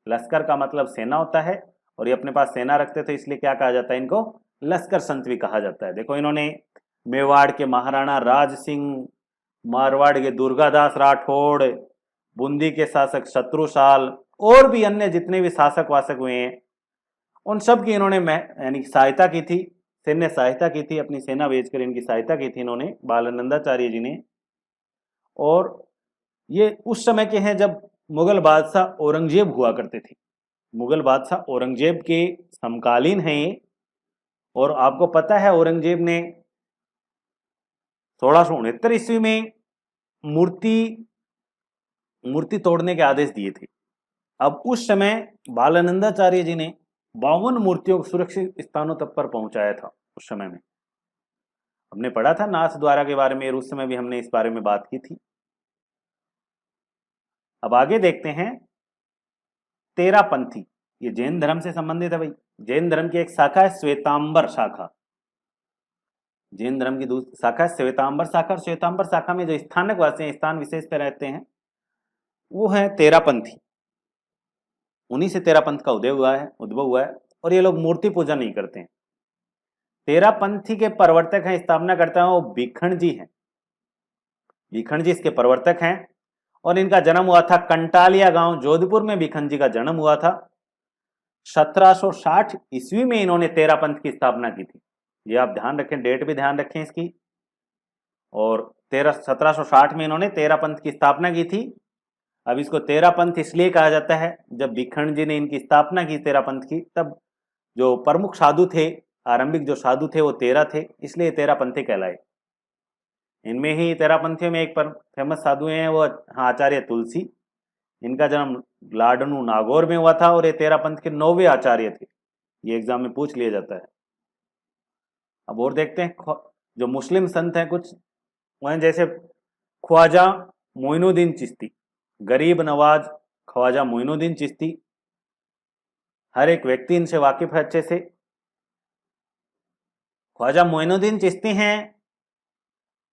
Speaker 1: लश्कर का मतलब सेना होता है और ये अपने पास सेना रखते थे इसलिए क्या कहा जाता है इनको, लश्कर संत भी कहा जाता है। देखो इन्होंने मेवाड़ के महाराणा राज सिंह, मारवाड़ के दुर्गादास राठौड़, बूंदी के शासक शत्रुसाल और भी अन्य जितने भी शासक वासक हुए हैं उन सब की इन्होंने यानी सहायता की थी, सैन्य सहायता की थी, अपनी सेना भेजकर इनकी सहायता की थी इन्होंने, बालानंदाचार्य जी ने। और ये उस समय के हैं जब मुगल बादशाह औरंगजेब हुआ करते थे, मुगल बादशाह औरंगजेब के समकालीन हैं ये। और आपको पता है औरंगजेब ने 1669 ईस्वी में मूर्ति तोड़ने के आदेश दिए थे। अब उस समय बालानंदाचार्य जी ने 52 मूर्तियों को सुरक्षित स्थानों तक पर पहुंचाया था उस समय में। हमने पढ़ा था नाथ द्वारा के बारे में, उस समय भी हमने इस बारे में बात की थी। अब आगे देखते हैं तेरापंथी, ये जैन धर्म से संबंधित है भाई। जैन धर्म की एक शाखा है श्वेतांबर शाखा, जैन धर्म की दूसरी शाखा है श्वेतांबर शाखा। और श्वेतांबर शाखा में जो स्थानक वासी हैं, स्थान विशेष पे रहते हैं, वो है तेरापंथी। उन्हीं से तेरापंथ का उद्भव हुआ है और ये लोग मूर्ति पूजा नहीं करते हैं। तेरापंथी के प्रवर्तक हैं, स्थापना करता है वो भिखण जी हैं, भिखण जी इसके प्रवर्तक हैं। और इनका जन्म हुआ था कंटालिया गांव जोधपुर में, भिखण जी का जन्म हुआ था। 1760 ईस्वी में इन्होंने तेरापंथ की स्थापना की थी। ये आप ध्यान रखें, डेट भी ध्यान रखें इसकी। और 1760 में इन्होंने तेरापंथ की स्थापना की थी। अब इसको तेरापंथ इसलिए कहा जाता है, जब भिखण जी ने इनकी स्थापना की तेरापंथ की, तब जो प्रमुख साधु थे, आरंभिक जो साधु थे वो 13 थे, इसलिए तेरापंथी कहलाए। इनमें ही तेरापंथियों में एक पर फेमस साधु हैं वो आचार्य तुलसी। इनका जन्म लाडनू नागौर में हुआ था और ये तेरापंथ के 9वें आचार्य थे। ये एग्जाम में पूछ लिया जाता है। अब और देखते हैं जो मुस्लिम संत हैं कुछ, वह जैसे ख्वाजा मोइनुद्दीन चिश्ती, गरीब नवाज ख्वाजा मोइनुद्दीन चिश्ती। हर एक व्यक्ति इनसे वाकिफ है अच्छे से। ख्वाजा मोइनुद्दीन चिश्ती हैं,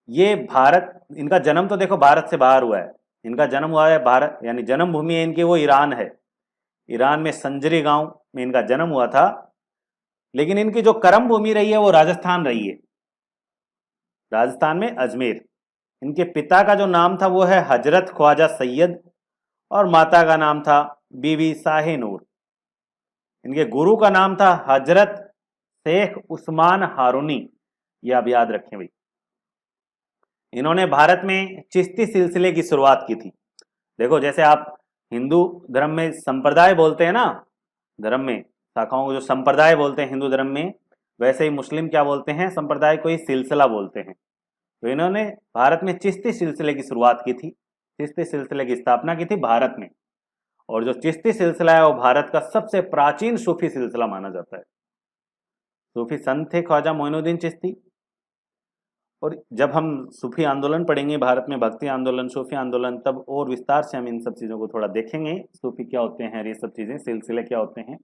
Speaker 1: ये भारत, इनका जन्म तो देखो भारत से बाहर हुआ है। इनका जन्म हुआ है भारत, यानी जन्म भूमि है इनकी वो ईरान है। ईरान में संजरी गांव में इनका जन्म हुआ था, लेकिन इनकी जो कर्म भूमि रही है वो राजस्थान रही है, राजस्थान में अजमेर। इनके पिता का जो नाम था वो है हजरत ख्वाजा सैयद और माता का नाम था बीबी शाहे नूर। इनके गुरु का नाम था हजरत शेख उस्मान हारूनी। ये आप याद रखें भाई। इन्होंने भारत में चिश्ती सिलसिले की शुरुआत की थी। देखो जैसे आप हिंदू धर्म में संप्रदाय बोलते हैं ना, धर्म में शाखाओं को जो संप्रदाय बोलते हैं हिंदू धर्म में, वैसे ही मुस्लिम क्या बोलते हैं, संप्रदाय को ही सिलसिला बोलते हैं। तो इन्होंने भारत में चिश्ती सिलसिले की शुरुआत की थी, चिश्ती सिलसिले की स्थापना की थी भारत में। और जो चिश्ती सिलसिला है वो भारत का सबसे प्राचीन सूफी सिलसिला माना जाता है। सूफी संत थे ख्वाजा मोइनुद्दीन चिश्ती। और जब हम सूफी आंदोलन पढ़ेंगे भारत में, भक्ति आंदोलन, सूफी आंदोलन, तब और विस्तार से हम इन सब चीज़ों को थोड़ा देखेंगे, सूफी क्या होते हैं, ये सब चीज़ें, सिलसिले क्या होते हैं।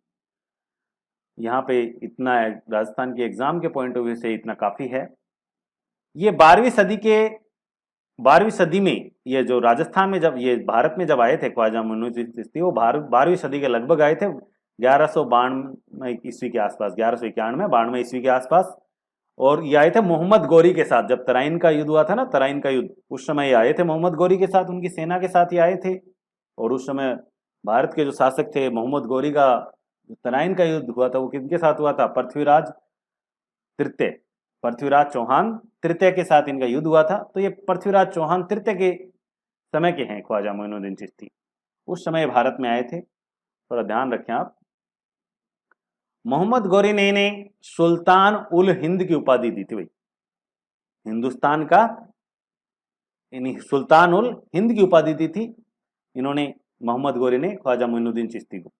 Speaker 1: यहाँ पे इतना है, राजस्थान के एग्जाम के पॉइंट ऑफ व्यू से इतना काफ़ी है। ये 12वीं सदी में, ये जो राजस्थान में जब ये भारत में जब आए थे ख्वाजा मोइनुद्दीन चिश्ती, वो 12वीं सदी के लगभग आए थे, 1192 ईस्वी के आसपास, 1191-92 ईस्वी के आसपास। और ये आए थे मोहम्मद गौरी के साथ, जब तराइन का युद्ध हुआ था ना, तराइन का युद्ध, उस समय ये आए थे मोहम्मद गौरी के साथ, उनकी सेना के साथ ये आए थे। और उस समय भारत के जो शासक थे, मोहम्मद गौरी का तराइन का युद्ध हुआ था वो किनके साथ हुआ था, पृथ्वीराज चौहान तृतीय के साथ इनका युद्ध हुआ था। तो ये पृथ्वीराज चौहान तृतीय के समय के हैं ख्वाजा मोइनुद्दीन चिश्ती, उस समय भारत में आए थे, थोड़ा ध्यान रखें आप। मोहम्मद गौरी ने इन्हें सुल्तान उल हिंद की उपाधि दी थी भाई, हिंदुस्तान का इन्हें सुल्तान उल हिंद की उपाधि दी थी इन्होंने, मोहम्मद गौरी ने ख्वाजा मोइनुद्दीन चिश्ती को।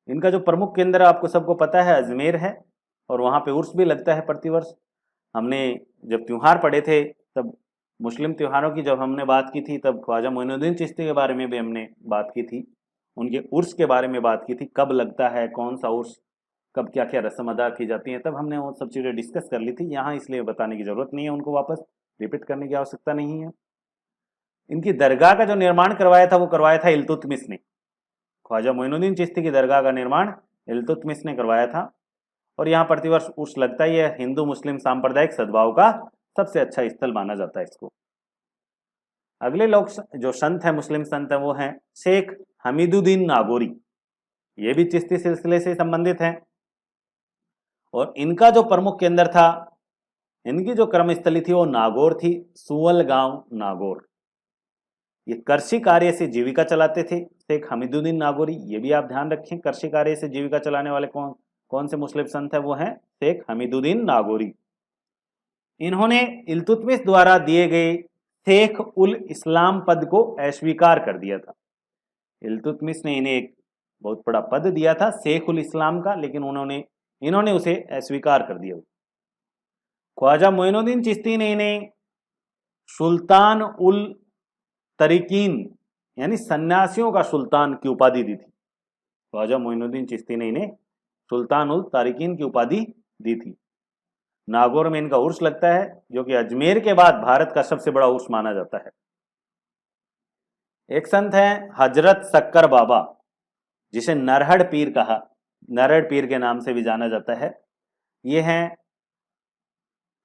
Speaker 1: इनका जो प्रमुख केंद्र आपको सबको पता है अजमेर है, और वहाँ पे उर्स भी लगता है प्रतिवर्ष। हमने जब त्यौहार पढ़े थे तब मुस्लिम त्योहारों की जब हमने बात की थी तब ख्वाजा मोइनुद्दीन चिश्ती के बारे में भी हमने बात की थी, उनके उर्स के बारे में बात की थी, कब लगता है, कौन सा उर्स, कब क्या क्या रस्म अदा की जाती हैं, तब हमने वो सब चीज़ें डिस्कस कर ली थी। यहाँ इसलिए बताने की ज़रूरत नहीं है, उनको वापस रिपीट करने की आवश्यकता नहीं है। इनकी दरगाह का जो निर्माण करवाया था वो करवाया था इल्तुतमिश ने। ख्वाजा मोइनुद्दीन चिश्ती की दरगाह का निर्माण इल्तुतमिश ने करवाया था, और यहाँ प्रतिवर्ष उर्स लगता ही है। हिंदू मुस्लिम सांप्रदायिक सद्भाव का सबसे अच्छा स्थल माना जाता है इसको। अगले लोग जो संत हैं, मुस्लिम संत हैं, वो हैं शेख हमीदुद्दीन नागौरी। ये भी चिश्ती सिलसिले से संबंधित हैं, और इनका जो प्रमुख केंद्र था, इनकी जो कर्मस्थली थी वो नागौर थी, सुवल गांव नागौर। ये कृषि कार्य से जीविका चलाते थे शेख हमीदुद्दीन नागौरी। ये भी आप ध्यान रखें, कृषि कार्य से जीविका चलाने वाले कौन कौन से मुस्लिम संत हैं, वो हैं शेख हमीदुद्दीन नागौरी। इन्होंने इल्तुतमिश द्वारा दिए गए शेख उल इस्लाम पद को अस्वीकार कर दिया था। इल्तुतमिश ने इन्हें एक बहुत बड़ा पद दिया था शेख उल इस्लाम का, लेकिन इन्होंने उसे अस्वीकार कर दिया। ख्वाजा मोइनुद्दीन चिश्ती ने इन्हें सुल्तान उल तरीकीन यानी सन्यासियों का सुल्तान की उपाधि दी थी। ख्वाजा मोइनुद्दीन चिश्ती ने इन्हें सुल्तान उल तारिकीन की उपाधि दी थी। नागौर में इनका उर्स लगता है, जो कि अजमेर के बाद भारत का सबसे बड़ा उर्स माना जाता है। एक संत हैं हजरत शक्कर बाबा, जिसे नरहड़ पीर कहा, नरहड़ पीर के नाम से भी जाना जाता है। ये हैं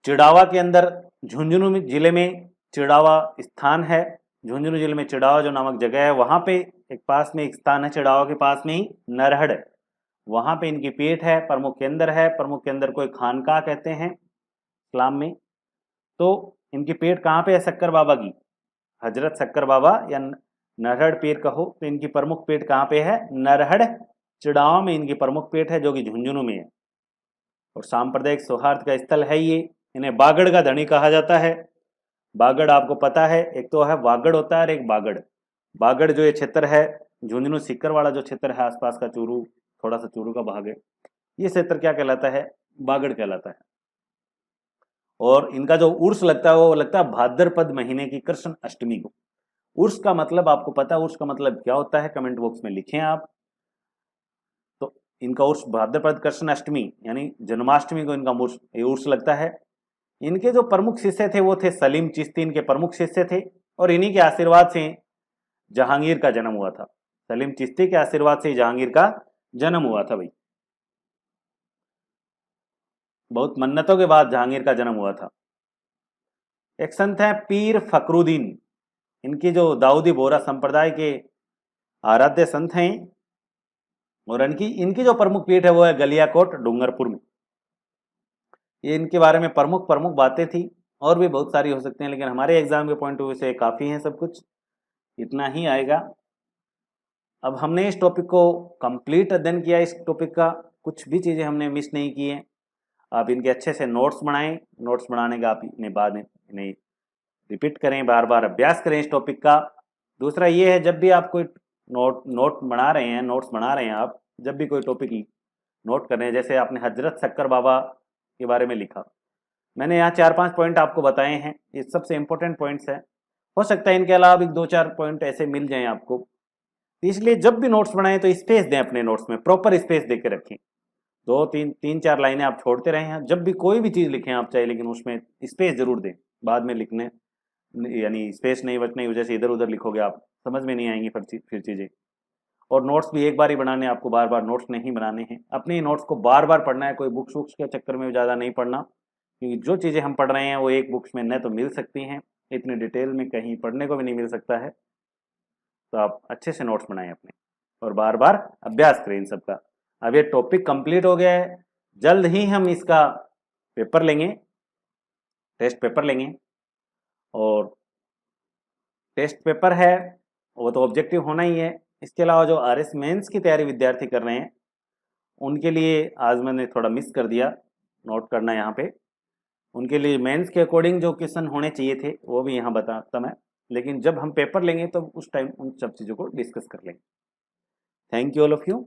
Speaker 1: चिड़ावा के अंदर, झुंझुनू जिले में चिड़ावा स्थान है। झुंझुनू जिले में चिड़ावा जो नामक जगह है, वहां पे एक पास में एक स्थान है चिड़ावा के पास में ही, नरहड़, वहां पे इनकी पीठ है, प्रमुख केंद्र है। प्रमुख केंद्र को एक खानकाह कहते हैं इस्लाम में। तो इनकी पीठ कहाँ पे है शक्कर बाबा की, हजरत शक्कर बाबा या नरहड़ पीर कहो तो इनकी प्रमुख पीठ कहाँ पे है, नरहड़ चिड़ावा में इनकी प्रमुख पीठ है, जो कि झुंझुनू में है। और सांप्रदायिक सौहार्द का स्थल है ये। इन्हें बागड़ का धनी कहा जाता है। बागड़ आपको पता है, एक तो है वागड़ होता है और एक बागड़। बागड़ जो ये क्षेत्र है, झुंझुनू सीकर वाला जो क्षेत्र है, आसपास का चूरू, थोड़ा सा चूरू का भाग है, ये क्षेत्र क्या कहलाता है, बागड़ कहलाता है। और इनका जो उर्स लगता है वो लगता है भाद्रपद महीने की कृष्ण अष्टमी को। उर्स का मतलब आपको पता है, उर्स का मतलब क्या होता है, कमेंट बॉक्स में लिखें आप। तो इनका उर्स भाद्रपद कृष्ण अष्टमी यानी जन्माष्टमी को इनका उर्स लगता है। इनके जो प्रमुख शिष्य थे वो थे सलीम चिश्ती, इनके प्रमुख शिष्य थे, और इन्हीं के आशीर्वाद से जहांगीर का जन्म हुआ था। सलीम चिश्ती के आशीर्वाद से जहांगीर का जन्म हुआ था भाई। बहुत मन्नतों के बाद जहांगीर का जन्म हुआ था। एक संत है पीर फकरुद्दीन, इनकी जो दाऊदी बोहरा संप्रदाय के आराध्य संत हैं, और इनकी जो प्रमुख पीठ है वो है गलियाकोट डूंगरपुर में। ये इनके बारे में प्रमुख बातें थी, और भी बहुत सारी हो सकती हैं, लेकिन हमारे एग्जाम के पॉइंट ऑफ व्यू से काफ़ी है, सब कुछ इतना ही आएगा। अब हमने इस टॉपिक को कंप्लीट अध्ययन किया, इस टॉपिक का कुछ भी चीज़ें हमने मिस नहीं की हैं। आप इनके अच्छे से नोट्स बनाएं, नोट्स बनाने का आप इन्हें बाद में इन्हें रिपीट करें, बार बार अभ्यास करें इस टॉपिक का। दूसरा ये है, जब भी आप कोई नोट्स बना रहे हैं आप जब भी कोई टॉपिक नोट कर रहे हैं, जैसे आपने हजरत शक्कर बाबा के बारे में लिखा, मैंने यहाँ 4-5 पॉइंट आपको बताए हैं, ये सबसे इंपॉर्टेंट पॉइंट्स हैं। हो सकता है इनके अलावा भी 2-4 पॉइंट ऐसे मिल जाएं आपको, इसलिए जब भी नोट्स बनाएं तो स्पेस दें, अपने नोट्स में प्रॉपर स्पेस दे के रखें। 2-3-4 लाइनें आप छोड़ते रहे हैं, जब भी कोई भी चीज़ लिखें आप चाहे, लेकिन उसमें स्पेस जरूर दें। बाद में लिखने यानी स्पेस नहीं बचने की वजह से इधर उधर लिखोगे आप, समझ में नहीं आएंगी फिर चीज़ें। और नोट्स भी एक बार ही बनाने, आपको बार बार नोट्स नहीं बनाने हैं। अपने ही नोट्स को बार बार पढ़ना है, कोई बुक्स वुक्स के चक्कर में ज़्यादा नहीं पढ़ना, क्योंकि जो चीज़ें हम पढ़ रहे हैं वो एक बुक्स में न तो मिल सकती हैं, इतनी डिटेल में कहीं पढ़ने को भी नहीं मिल सकता है। तो आप अच्छे से नोट्स बनाएं अपने, और बार बार अभ्यास करें इन सबका। अब ये टॉपिक कंप्लीट हो गया है, जल्द ही हम इसका पेपर लेंगे, टेस्ट पेपर लेंगे। और टेस्ट पेपर है वो तो ऑब्जेक्टिव होना ही है। इसके अलावा जो आरएस मेंस की तैयारी विद्यार्थी कर रहे हैं, उनके लिए आज मैंने थोड़ा मिस कर दिया, नोट करना यहाँ पे। उनके लिए मेंस के अकॉर्डिंग जो क्वेश्चन होने चाहिए थे वो भी यहाँ बताता मैं, लेकिन जब हम पेपर लेंगे तो उस टाइम उन सब चीज़ों को डिस्कस कर लेंगे। Thank you all of you.